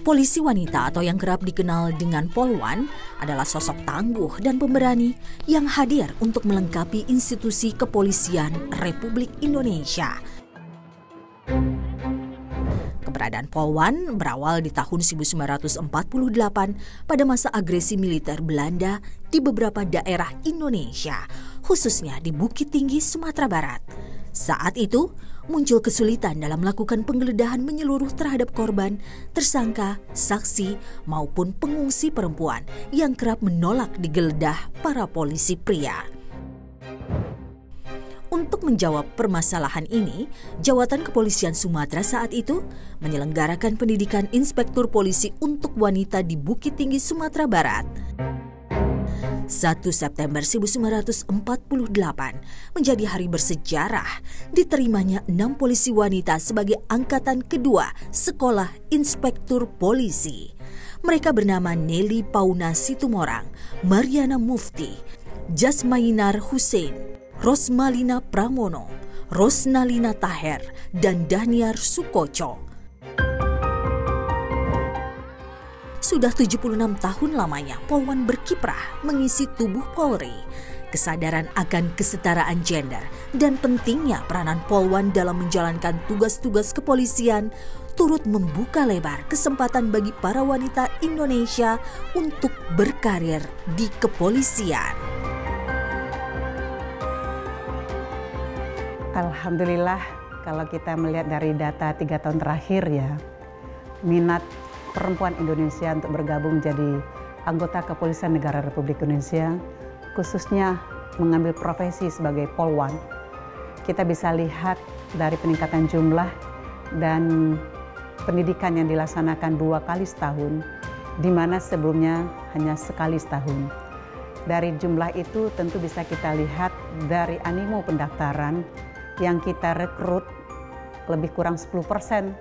Polisi wanita atau yang kerap dikenal dengan Polwan adalah sosok tangguh dan pemberani yang hadir untuk melengkapi institusi kepolisian Republik Indonesia. Keberadaan Polwan berawal di tahun 1948 pada masa agresi militer Belanda di beberapa daerah Indonesia, khususnya di Bukit Tinggi, Sumatera Barat. Saat itu, muncul kesulitan dalam melakukan penggeledahan menyeluruh terhadap korban, tersangka, saksi, maupun pengungsi perempuan yang kerap menolak digeledah para polisi pria. Untuk menjawab permasalahan ini, Jawatan Kepolisian Sumatera saat itu menyelenggarakan pendidikan inspektur polisi untuk wanita di Bukit Tinggi, Sumatera Barat. 1 September 1948 menjadi hari bersejarah diterimanya 6 polisi wanita sebagai angkatan kedua Sekolah Inspektur Polisi. Mereka bernama Nelly Pauna Situmorang, Mariana Mufti, Jasmainar Hussein, Rosmalina Pramono, Rosnalina Taher, dan Daniar Sukoco. Sudah 76 tahun lamanya Polwan berkiprah mengisi tubuh Polri. Kesadaran akan kesetaraan gender dan pentingnya peranan Polwan dalam menjalankan tugas-tugas kepolisian turut membuka lebar kesempatan bagi para wanita Indonesia untuk berkarir di kepolisian. Alhamdulillah, kalau kita melihat dari data 3 tahun terakhir ya, minat perempuan Indonesia untuk bergabung menjadi anggota Kepolisian Negara Republik Indonesia, khususnya mengambil profesi sebagai Polwan. Kita bisa lihat dari peningkatan jumlah dan pendidikan yang dilaksanakan 2 kali setahun, di mana sebelumnya hanya sekali setahun. Dari jumlah itu tentu bisa kita lihat dari animo pendaftaran yang kita rekrut lebih kurang 10%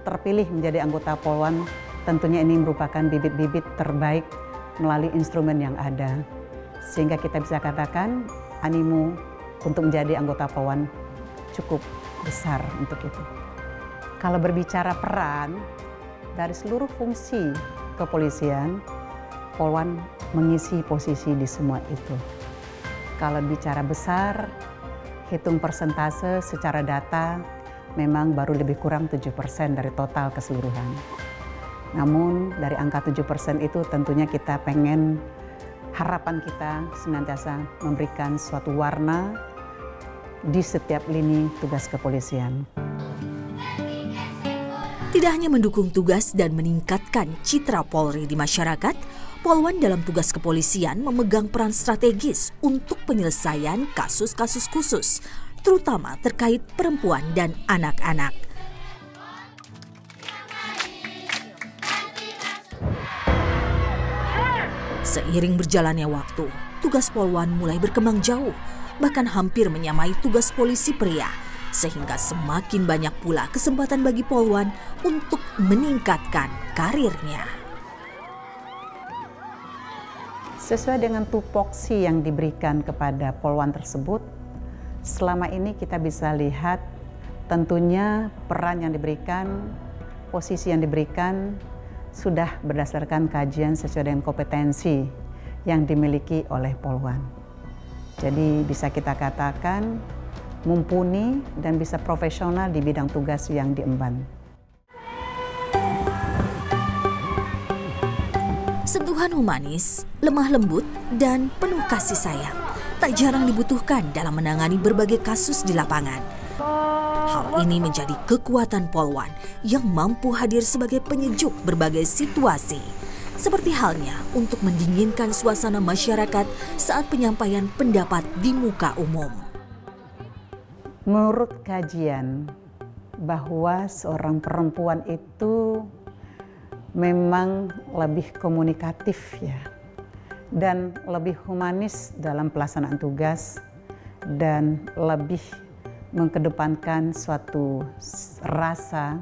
terpilih menjadi anggota Polwan. Tentunya ini merupakan bibit-bibit terbaik melalui instrumen yang ada. Sehingga kita bisa katakan animo untuk menjadi anggota Polwan cukup besar untuk itu. Kalau berbicara peran, dari seluruh fungsi kepolisian, Polwan mengisi posisi di semua itu. Kalau bicara besar, hitung persentase secara data, memang baru lebih kurang 7% dari total keseluruhan. Namun dari angka 7% itu tentunya kita pengen, harapan kita senantiasa memberikan suatu warna di setiap lini tugas kepolisian. Tidak hanya mendukung tugas dan meningkatkan citra Polri di masyarakat, Polwan dalam tugas kepolisian memegang peran strategis untuk penyelesaian kasus-kasus khusus, terutama terkait perempuan dan anak-anak. Seiring berjalannya waktu, tugas Polwan mulai berkembang jauh, bahkan hampir menyamai tugas polisi pria, sehingga semakin banyak pula kesempatan bagi Polwan untuk meningkatkan karirnya. Sesuai dengan tupoksi yang diberikan kepada Polwan tersebut, selama ini kita bisa lihat tentunya peran yang diberikan, posisi yang diberikan, sudah berdasarkan kajian sesuai dengan kompetensi yang dimiliki oleh Polwan. Jadi bisa kita katakan mumpuni dan bisa profesional di bidang tugas yang diemban. Sentuhan humanis, lemah lembut, dan penuh kasih sayang tak jarang dibutuhkan dalam menangani berbagai kasus di lapangan. Hal ini menjadi kekuatan Polwan yang mampu hadir sebagai penyejuk berbagai situasi. Seperti halnya untuk mendinginkan suasana masyarakat saat penyampaian pendapat di muka umum. Menurut kajian bahwa seorang perempuan itu memang lebih komunikatif ya, dan lebih humanis dalam pelaksanaan tugas dan lebih mengedepankan suatu rasa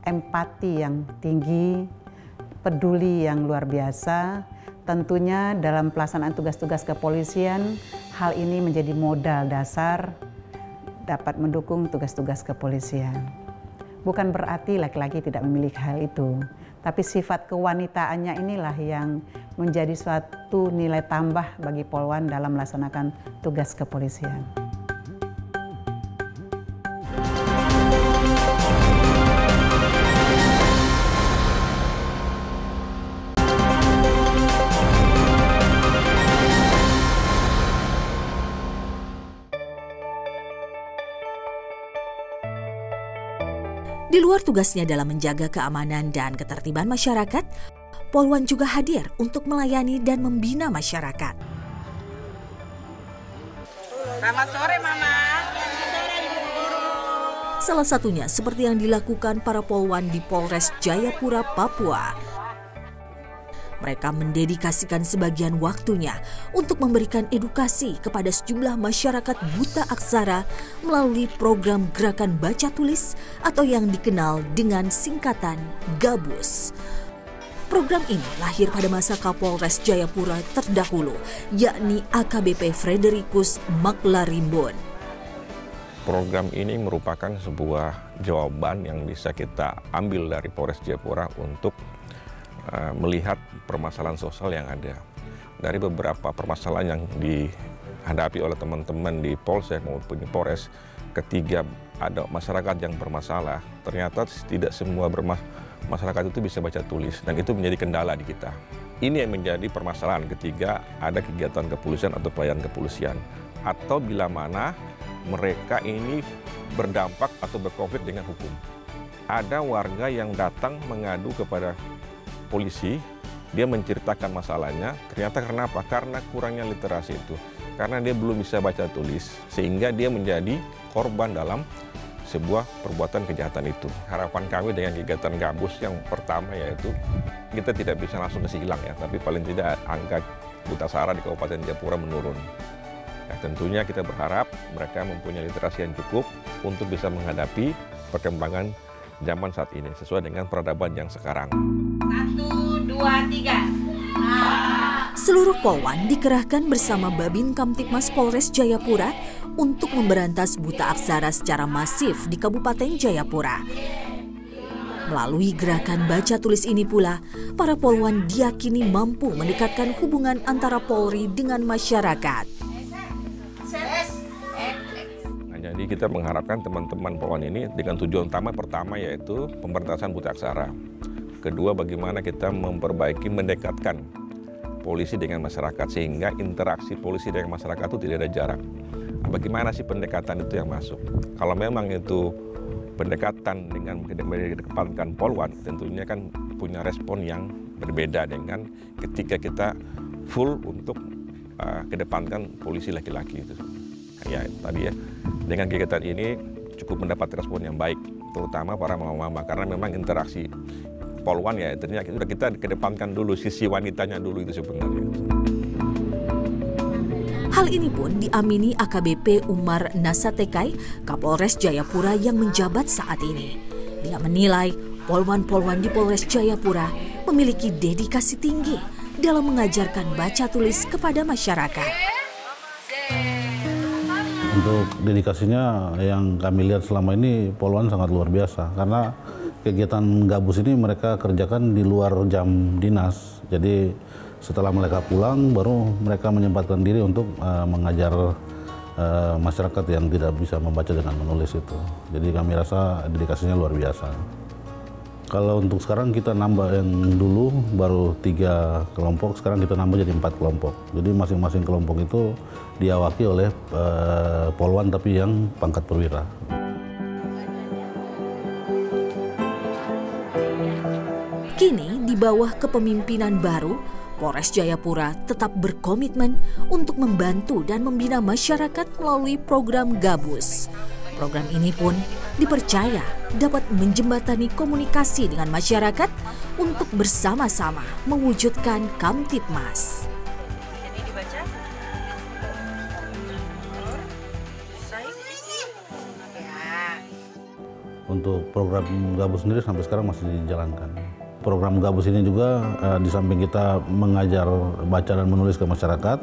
empati yang tinggi, peduli yang luar biasa. Tentunya dalam pelaksanaan tugas-tugas kepolisian, hal ini menjadi modal dasar dapat mendukung tugas-tugas kepolisian. Bukan berarti laki-laki tidak memiliki hal itu, Tapi sifat kewanitaannya inilah yang menjadi suatu nilai tambah bagi Polwan dalam melaksanakan tugas kepolisian. Di luar tugasnya dalam menjaga keamanan dan ketertiban masyarakat, Polwan juga hadir untuk melayani dan membina masyarakat. Selamat sore, Mama. Salah satunya seperti yang dilakukan para Polwan di Polres Jayapura, Papua. Mereka mendedikasikan sebagian waktunya untuk memberikan edukasi kepada sejumlah masyarakat buta aksara melalui program Gerakan Baca Tulis atau yang dikenal dengan singkatan GABUS. Program ini lahir pada masa Kapolres Jayapura terdahulu, yakni AKBP Fredericus Maklarimbon. Program ini merupakan sebuah jawaban yang bisa kita ambil dari Polres Jayapura untuk melihat permasalahan sosial yang ada. Dari beberapa permasalahan yang dihadapi oleh teman-teman di Polsek maupun di Polres, ketika ada masyarakat yang bermasalah, ternyata tidak semua masyarakat itu bisa baca tulis, dan itu menjadi kendala di kita. Ini yang menjadi permasalahan ketika ada kegiatan kepolisian atau pelayanan kepolisian, atau bila mana mereka ini berdampak atau berkonflik dengan hukum. Ada warga yang datang mengadu kepada polisi, dia menceritakan masalahnya, ternyata kenapa? Karena kurangnya literasi itu. Karena dia belum bisa baca tulis, sehingga dia menjadi korban dalam sebuah perbuatan kejahatan itu. Harapan kami dengan kegiatan GABUS yang pertama yaitu, kita tidak bisa langsung kasih hilang ya, tapi paling tidak angka buta aksara di Kabupaten Jayapura menurun. Ya, tentunya kita berharap mereka mempunyai literasi yang cukup untuk bisa menghadapi perkembangan zaman saat ini, sesuai dengan peradaban yang sekarang. 1, 2, 3. Seluruh Polwan dikerahkan bersama Babin Kamtibmas Polres Jayapura untuk memberantas buta aksara secara masif di Kabupaten Jayapura. Melalui gerakan baca tulis ini pula, para Polwan diyakini mampu mendekatkan hubungan antara Polri dengan masyarakat. Jadi kita mengharapkan teman-teman Polwan ini dengan tujuan utama pertama yaitu pemberantasan buta aksara. Kedua, bagaimana kita mendekatkan polisi dengan masyarakat sehingga interaksi polisi dengan masyarakat itu tidak ada jarak. Bagaimana sih pendekatan itu yang masuk? Kalau memang itu pendekatan dengan mengedepankan Polwan, tentunya kan punya respon yang berbeda dengan ketika kita full untuk kedepankan polisi laki-laki itu. Ya tadi ya, dengan kegiatan ini cukup mendapat respon yang baik, terutama para mama-mama, karena memang interaksi Polwan ya ternyata kita kedepankan dulu sisi wanitanya dulu itu sebenarnya. Hal ini pun diamini AKBP Umar Nasatekai, Kapolres Jayapura yang menjabat saat ini. Dia menilai Polwan-Polwan di Polres Jayapura memiliki dedikasi tinggi dalam mengajarkan baca tulis kepada masyarakat. Untuk dedikasinya yang kami lihat selama ini Polwan sangat luar biasa, karena kegiatan GABUS ini mereka kerjakan di luar jam dinas. Jadi setelah mereka pulang baru mereka menyempatkan diri untuk mengajar masyarakat yang tidak bisa membaca dengan menulis itu. Jadi kami rasa dedikasinya luar biasa. Kalau untuk sekarang kita nambah, yang dulu baru 3 kelompok, sekarang kita nambah jadi 4 kelompok. Jadi masing-masing kelompok itu diawaki oleh Polwan tapi yang pangkat perwira. Kini di bawah kepemimpinan baru, Polres Jayapura tetap berkomitmen untuk membantu dan membina masyarakat melalui program GABUS. Program ini pun dipercaya dapat menjembatani komunikasi dengan masyarakat untuk bersama-sama mewujudkan Kamtibmas. Jadi dibaca. Untuk program GABUS sendiri sampai sekarang masih dijalankan. Program GABUS ini juga di samping kita mengajar baca dan menulis ke masyarakat,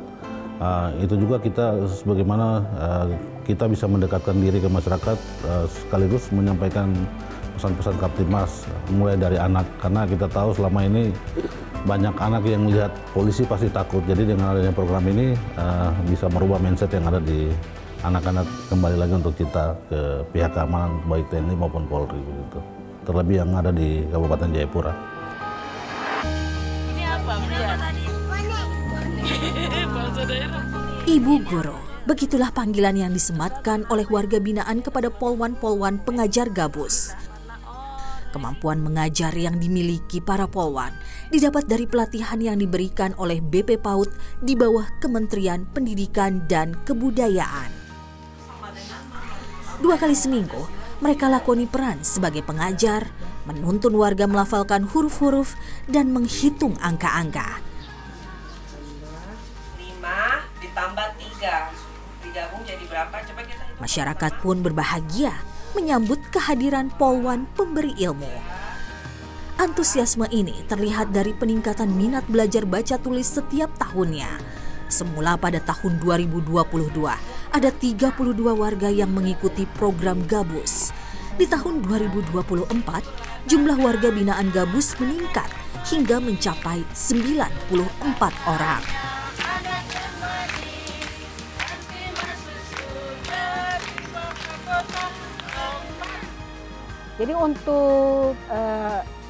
itu juga kita sebagaimana kita bisa mendekatkan diri ke masyarakat sekaligus menyampaikan pesan-pesan Kaptimas mulai dari anak, karena kita tahu selama ini banyak anak yang melihat polisi pasti takut. Jadi dengan adanya program ini bisa merubah mindset yang ada di anak-anak, kembali lagi untuk cinta ke pihak keamanan baik TNI maupun Polri begitu. Terlebih yang ada di Kabupaten Jayapura. Ini apa? Ibu Guru, begitulah panggilan yang disematkan oleh warga binaan kepada polwan-polwan pengajar gabus. Kemampuan mengajar yang dimiliki para polwan didapat dari pelatihan yang diberikan oleh BP PAUD di bawah Kementerian Pendidikan dan Kebudayaan. 2 kali seminggu, mereka lakoni peran sebagai pengajar, menuntun warga melafalkan huruf-huruf dan menghitung angka-angka. 5 ditambah 3 digabung jadi berapa? Coba kita hitung. Masyarakat pun berbahagia menyambut kehadiran polwan pemberi ilmu. Antusiasme ini terlihat dari peningkatan minat belajar baca tulis setiap tahunnya. Semula pada tahun 2022, ada 32 warga yang mengikuti program Gabus. Di tahun 2024, jumlah warga binaan Gabus meningkat hingga mencapai 94 orang. Jadi untuk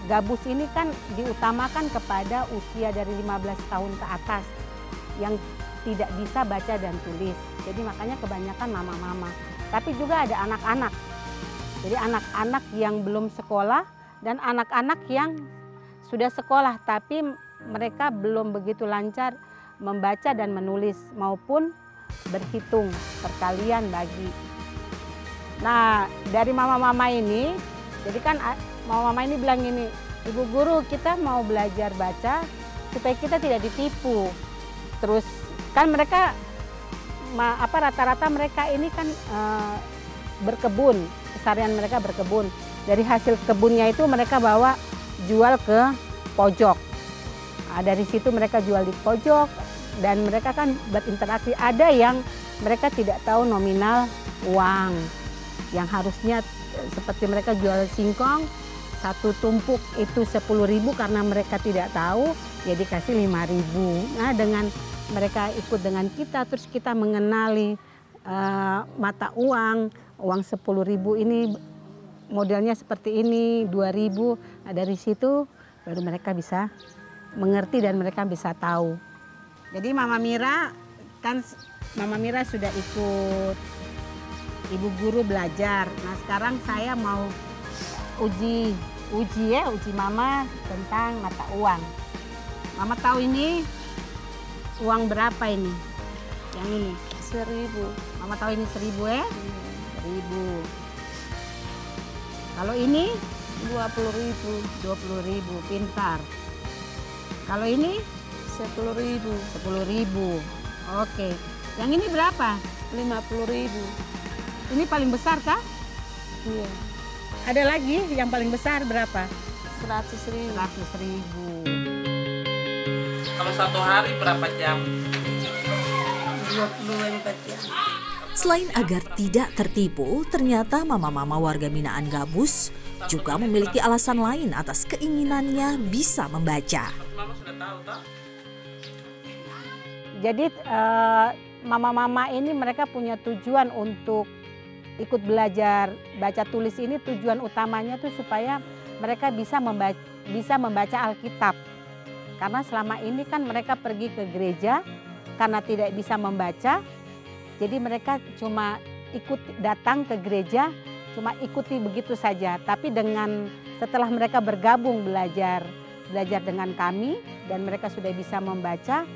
Gabus ini kan diutamakan kepada usia dari 15 tahun ke atas yang tidak bisa baca dan tulis. Jadi makanya kebanyakan mama-mama. Tapi juga ada anak-anak. Jadi anak-anak yang belum sekolah dan anak-anak yang sudah sekolah tapi mereka belum begitu lancar membaca dan menulis maupun berhitung perkalian bagi. Nah, dari mama-mama ini, jadi kan mama-mama ini bilang gini, Ibu Guru kita mau belajar baca supaya kita tidak ditipu. Terus kan mereka rata-rata mereka ini kan berkebun, keseharian mereka berkebun. Dari hasil kebunnya itu mereka bawa jual ke pojok. Nah, dari situ mereka jual di pojok dan mereka kan berinteraksi. Ada yang mereka tidak tahu nominal uang yang harusnya seperti mereka jual singkong, satu tumpuk itu 10.000 karena mereka tidak tahu, ya dikasih 5.000. Nah dengan mereka ikut dengan kita, terus kita mengenali mata uang 10.000 ini modelnya seperti ini, 2.000. Nah dari situ baru mereka bisa mengerti dan mereka bisa tahu. Jadi Mama Mira sudah ikut Ibu Guru belajar. Nah sekarang saya mau uji Mama tentang mata uang. Mama tahu ini uang berapa ini? Yang ini 1.000. Mama tahu ini 1.000 ya? 1.000. Kalau ini 20.000. Pintar. Kalau ini 10.000. Oke. Yang ini berapa? 50.000. Ini paling besar kah? Iya. Ada lagi yang paling besar berapa? 100.000. 100.000. Kalau satu hari berapa jam? 24 jam. Selain agar tidak tertipu, ternyata mama-mama warga binaan Gabus juga memiliki alasan lain atas keinginannya bisa membaca. Mama sudah tahu toh? Jadi mama-mama ini mereka punya tujuan untuk ikut belajar baca tulis ini. Tujuan utamanya tuh supaya mereka bisa membaca Alkitab. Karena selama ini kan mereka pergi ke gereja karena tidak bisa membaca. Jadi mereka cuma datang ke gereja, cuma ikuti begitu saja. Tapi setelah mereka bergabung belajar dengan kami dan mereka sudah bisa membaca,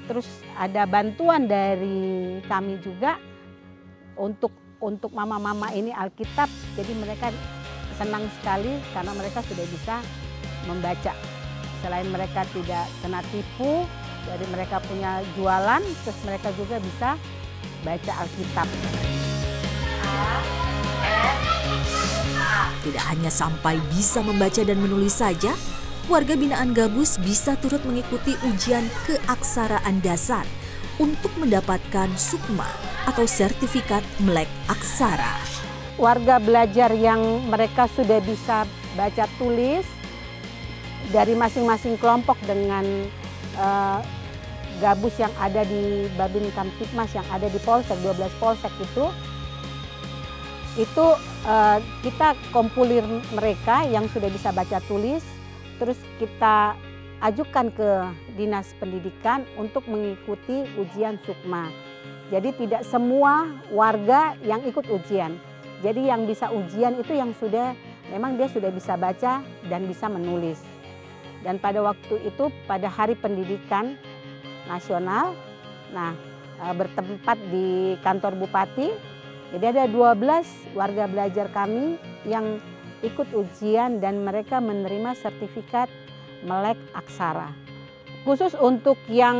terus ada bantuan dari kami juga untuk mama-mama ini Alkitab. Jadi mereka senang sekali karena mereka sudah bisa membaca. Selain mereka tidak kena tipu, jadi mereka punya jualan, terus mereka juga bisa baca Alkitab. Tidak hanya sampai bisa membaca dan menulis saja, warga binaan Gabus bisa turut mengikuti ujian keaksaraan dasar untuk mendapatkan sukma atau sertifikat melek aksara. warga belajar yang mereka sudah bisa baca tulis dari masing-masing kelompok dengan gabus yang ada di Babin Kamtipmas yang ada di Polsek, 12 Polsek itu kita kompulir mereka yang sudah bisa baca tulis, terus kita ajukan ke Dinas Pendidikan untuk mengikuti ujian Sukma. Jadi tidak semua warga yang ikut ujian. Jadi yang bisa ujian itu yang memang dia sudah bisa baca dan bisa menulis. Dan pada waktu itu, pada Hari Pendidikan Nasional, bertempat di kantor Bupati, jadi ada 12 warga belajar kami yang ikut ujian dan mereka menerima sertifikat melek aksara. Khusus untuk yang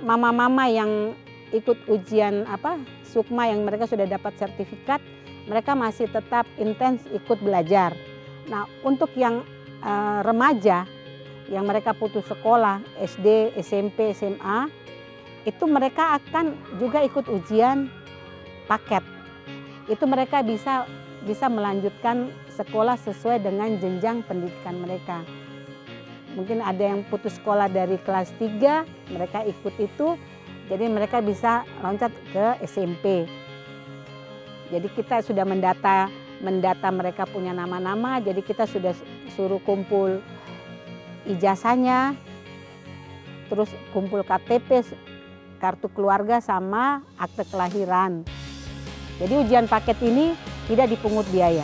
mama-mama yang ikut ujian Sukma yang mereka sudah dapat sertifikat, mereka masih tetap intens ikut belajar. Nah, untuk yang remaja yang mereka putus sekolah, SD, SMP, SMA, itu mereka akan juga ikut ujian paket. Itu mereka bisa melanjutkan sekolah sesuai dengan jenjang pendidikan mereka. Mungkin ada yang putus sekolah dari kelas 3, mereka ikut itu, jadi mereka bisa loncat ke SMP. Jadi kita sudah mendata mereka punya nama-nama, jadi kita sudah suruh kumpul ijazahnya, terus kumpul KTP, kartu keluarga sama akte kelahiran. Jadi ujian paket ini tidak dipungut biaya.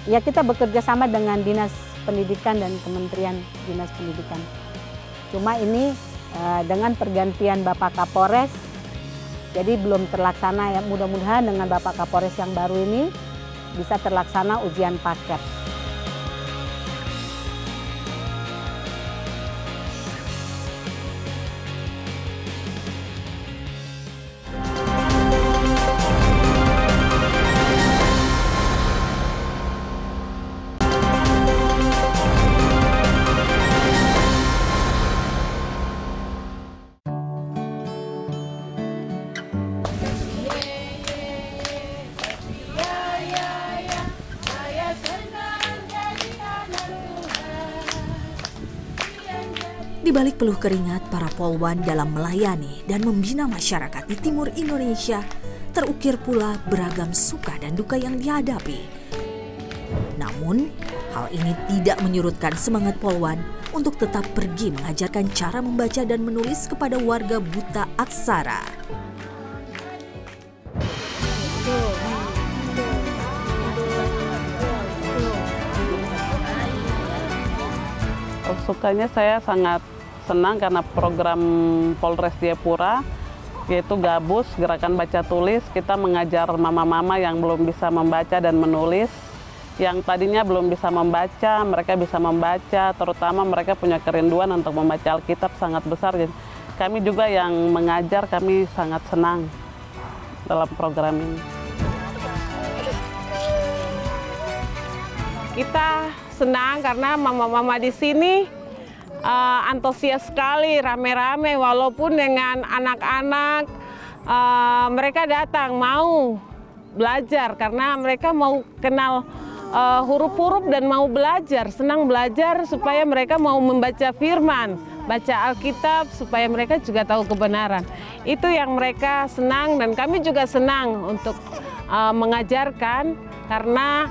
Ya kita bekerja sama dengan Dinas Pendidikan dan Kementerian Dinas Pendidikan. Cuma ini dengan pergantian Bapak Kapolres, jadi belum terlaksana ya. Mudah-mudahan dengan Bapak Kapolres yang baru ini bisa terlaksana ujian paket. Di balik peluh keringat para polwan dalam melayani dan membina masyarakat di timur Indonesia, terukir pula beragam suka dan duka yang dihadapi. Namun, hal ini tidak menyurutkan semangat polwan untuk tetap pergi mengajarkan cara membaca dan menulis kepada warga buta aksara. Sukanya saya sangat senang karena program Polres Jayapura yaitu Gabus, Gerakan Baca Tulis, kita mengajar mama-mama yang belum bisa membaca dan menulis. Yang tadinya belum bisa membaca, mereka bisa membaca, terutama mereka punya kerinduan untuk membaca Alkitab sangat besar. Jadi kami juga yang mengajar, kami sangat senang dalam program ini. Kita senang karena mama-mama di sini antusias sekali, rame-rame, walaupun dengan anak-anak mereka datang mau belajar karena mereka mau kenal huruf-huruf dan mau belajar, senang belajar supaya mereka mau membaca firman, baca Alkitab supaya mereka juga tahu kebenaran. Itu yang mereka senang dan kami juga senang untuk mengajarkan karena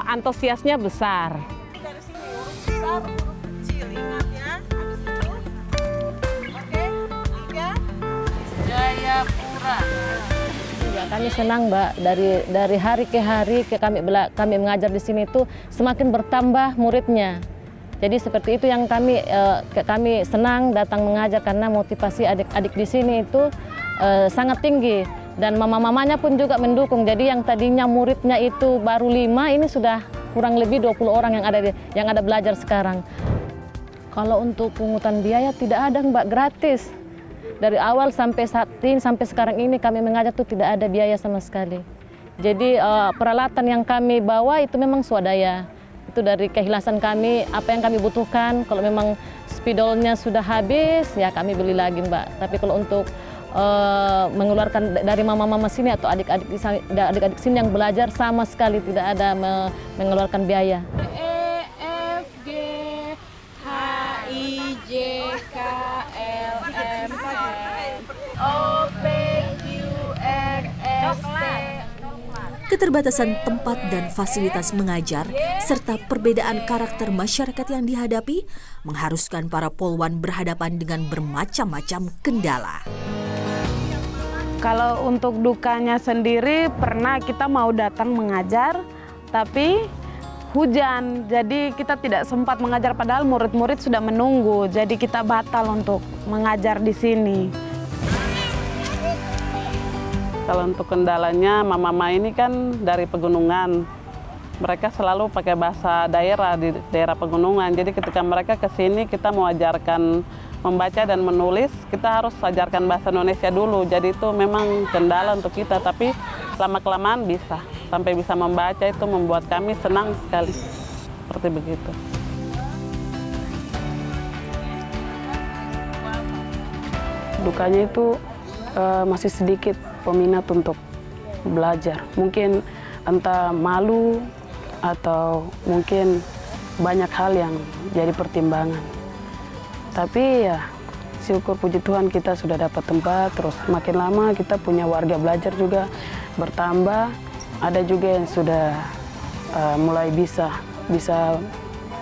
antusiasnya besar. Dari sini huruf besar, huruf kecil, ingat ya. Habis itu, oke, 3, Jayapura. Ya, kami senang Mbak, dari hari ke hari kami mengajar di sini itu semakin bertambah muridnya. Jadi seperti itu yang kami senang datang mengajar karena motivasi adik-adik di sini itu sangat tinggi. Dan mama-mamanya pun juga mendukung. Jadi yang tadinya muridnya itu baru 5, ini sudah kurang lebih 20 orang yang ada belajar sekarang. Kalau untuk pungutan biaya tidak ada Mbak, gratis. Dari awal sampai saat ini, sampai sekarang ini kami mengajar tuh tidak ada biaya sama sekali. Jadi peralatan yang kami bawa itu memang swadaya. Itu dari keikhlasan kami, apa yang kami butuhkan. Kalau memang spidolnya sudah habis, ya kami beli lagi Mbak. Tapi kalau untuk mengeluarkan dari mama-mama sini atau adik-adik sini yang belajar sama sekali tidak ada mengeluarkan biaya. E, F, G, H, I, J, K, L, M, N, O, P, Q, R, S, T. Keterbatasan tempat dan fasilitas mengajar, serta perbedaan karakter masyarakat yang dihadapi, mengharuskan para polwan berhadapan dengan bermacam-macam kendala. Kalau untuk dukanya sendiri, pernah kita mau datang mengajar, tapi hujan, jadi kita tidak sempat mengajar padahal murid-murid sudah menunggu, jadi kita batal untuk mengajar di sini. Kalau untuk kendalanya, mama-mama ini kan dari pegunungan. Mereka selalu pakai bahasa daerah di daerah pegunungan. Jadi ketika mereka ke sini, kita mau ajarkan membaca dan menulis, kita harus ajarkan bahasa Indonesia dulu. Jadi itu memang kendala untuk kita, tapi lama-kelamaan bisa. Sampai bisa membaca itu membuat kami senang sekali. Seperti begitu. Dukanya itu masih sedikit peminat untuk belajar. Mungkin entah malu atau mungkin banyak hal yang jadi pertimbangan. Tapi ya syukur puji Tuhan kita sudah dapat tempat, terus makin lama kita punya warga belajar juga bertambah. Ada juga yang sudah mulai bisa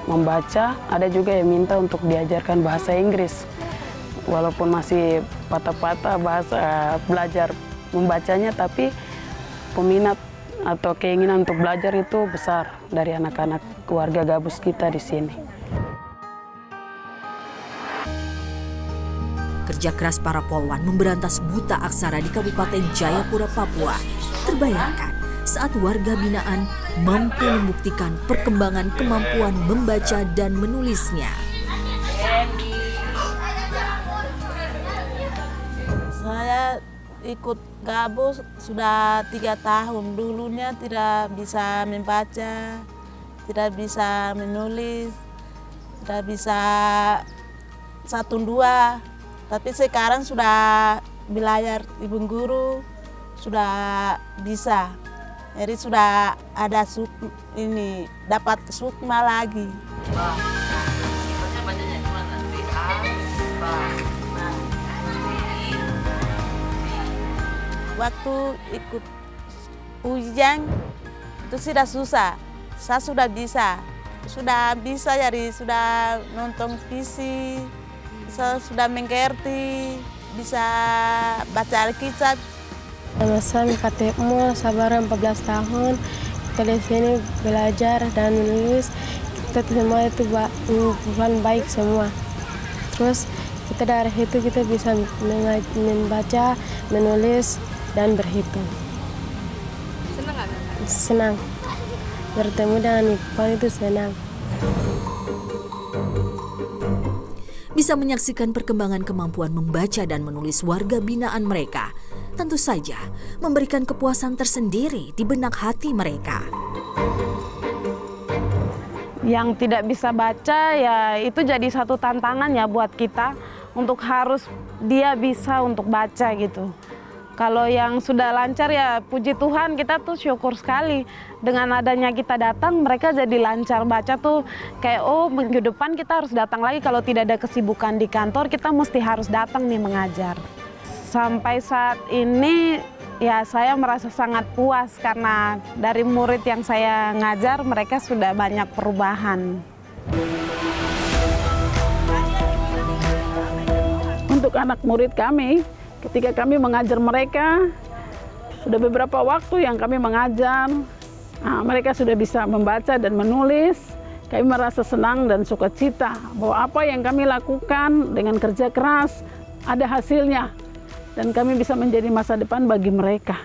membaca, ada juga yang minta untuk diajarkan bahasa Inggris. Walaupun masih patah-patah bahasa belajar membacanya, tapi peminat atau keinginan untuk belajar itu besar dari anak-anak keluarga gabus kita di sini. Kerja keras para polwan memberantas buta aksara di Kabupaten Jayapura, Papua terbayarkan saat warga binaan mampu membuktikan perkembangan kemampuan membaca dan menulisnya. Saya ikut gabus sudah 3 tahun. Dulunya tidak bisa membaca, tidak bisa menulis, tidak bisa 1, 2. Tapi sekarang sudah belajar ibu guru, sudah bisa. Jadi sudah ada dapat sukma lagi. Waktu ikut ujian itu sudah susah, saya sudah bisa jadi sudah nonton TV, saya sudah mengerti, bisa baca Alkitab. Nama saya Mikatemu, sabar 14 tahun, kita di sini belajar dan menulis, kita semua itu baik semua. Terus kita dari itu kita bisa membaca, menulis, dan berhitung. Senang nggak? Senang. Bertemu dengan Iqbal itu senang. Bisa menyaksikan perkembangan kemampuan membaca dan menulis warga binaan mereka, tentu saja memberikan kepuasan tersendiri di benak hati mereka. Yang tidak bisa baca ya itu jadi satu tantangan ya buat kita untuk harus dia bisa untuk baca gitu. Kalau yang sudah lancar ya puji Tuhan, kita tuh syukur sekali. Dengan adanya kita datang, mereka jadi lancar baca tuh kayak oh minggu depan kita harus datang lagi. Kalau tidak ada kesibukan di kantor, kita mesti harus datang nih mengajar. Sampai saat ini ya saya merasa sangat puas karena dari murid yang saya ngajar mereka sudah banyak perubahan. Untuk anak murid kami, ketika kami mengajar mereka, sudah beberapa waktu yang kami mengajar, mereka sudah bisa membaca dan menulis. Kami merasa senang dan sukacita bahwa apa yang kami lakukan dengan kerja keras ada hasilnya. Dan kami bisa menjadi masa depan bagi mereka.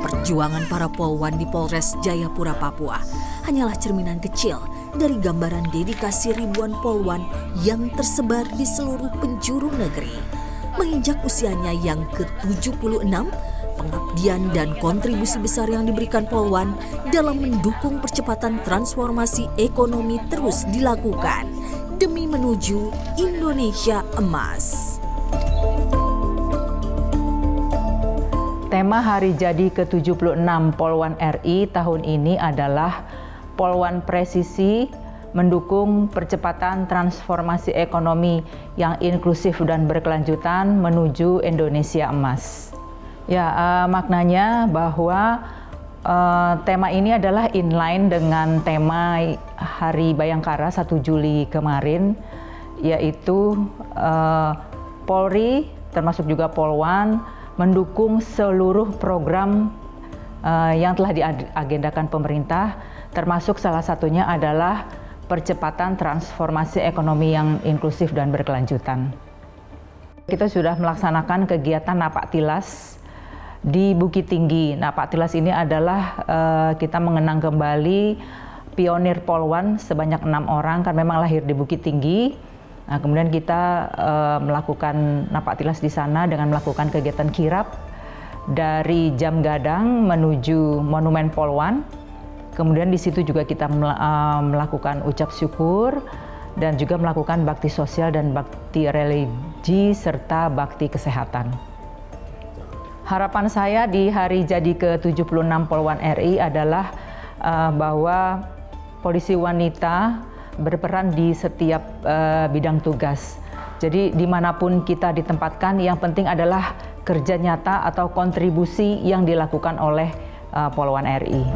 Perjuangan para polwan di Polres Jayapura, Papua hanyalah cerminan kecil dari gambaran dedikasi ribuan polwan yang tersebar di seluruh penjuru negeri. Menginjak usianya yang ke-76, pengabdian dan kontribusi besar yang diberikan polwan dalam mendukung percepatan transformasi ekonomi terus dilakukan demi menuju Indonesia Emas. Tema hari jadi ke-76 Polwan RI tahun ini adalah Polwan Presisi mendukung percepatan transformasi ekonomi yang inklusif dan berkelanjutan menuju Indonesia Emas. Ya, maknanya bahwa tema ini adalah inline dengan tema Hari Bayangkara 1 Juli kemarin, yaitu Polri termasuk juga Polwan mendukung seluruh program yang telah diagendakan pemerintah, termasuk salah satunya adalah percepatan transformasi ekonomi yang inklusif dan berkelanjutan. Kita sudah melaksanakan kegiatan Napak Tilas di Bukit Tinggi. Napak Tilas ini adalah kita mengenang kembali pionir Polwan sebanyak 6 orang, kan memang lahir di Bukit Tinggi. Nah, kemudian kita melakukan Napak Tilas di sana dengan melakukan kegiatan kirap dari Jam Gadang menuju Monumen Polwan. Kemudian di situ juga kita melakukan ucap syukur dan juga melakukan bakti sosial dan bakti religi serta bakti kesehatan. Harapan saya di hari jadi ke-76 Polwan RI adalah bahwa polisi wanita berperan di setiap bidang tugas. Jadi dimanapun kita ditempatkan, yang penting adalah kerja nyata atau kontribusi yang dilakukan oleh Polwan RI.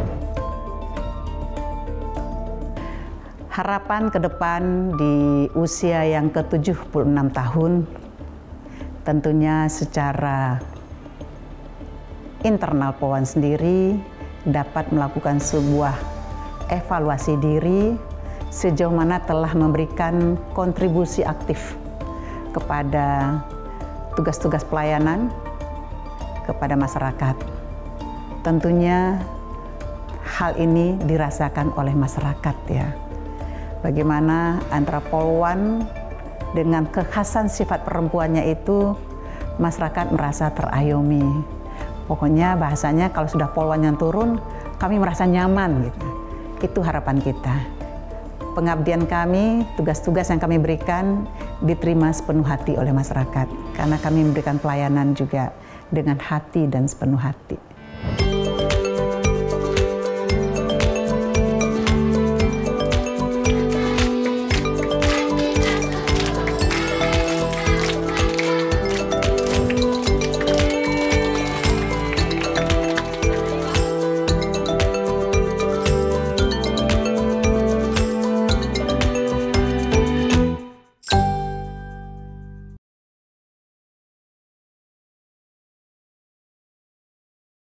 Harapan ke depan di usia yang ke-76 tahun, tentunya secara internal Polwan sendiri dapat melakukan sebuah evaluasi diri sejauh mana telah memberikan kontribusi aktif kepada tugas-tugas pelayanan kepada masyarakat. Tentunya hal ini dirasakan oleh masyarakat ya. Bagaimana antara Polwan dengan kekhasan sifat perempuannya itu masyarakat merasa terayomi. Pokoknya bahasanya kalau sudah Polwan yang turun, kami merasa nyaman gitu. Itu harapan kita. Pengabdian kami, tugas-tugas yang kami berikan diterima sepenuh hati oleh masyarakat. Karena kami memberikan pelayanan juga dengan hati dan sepenuh hati.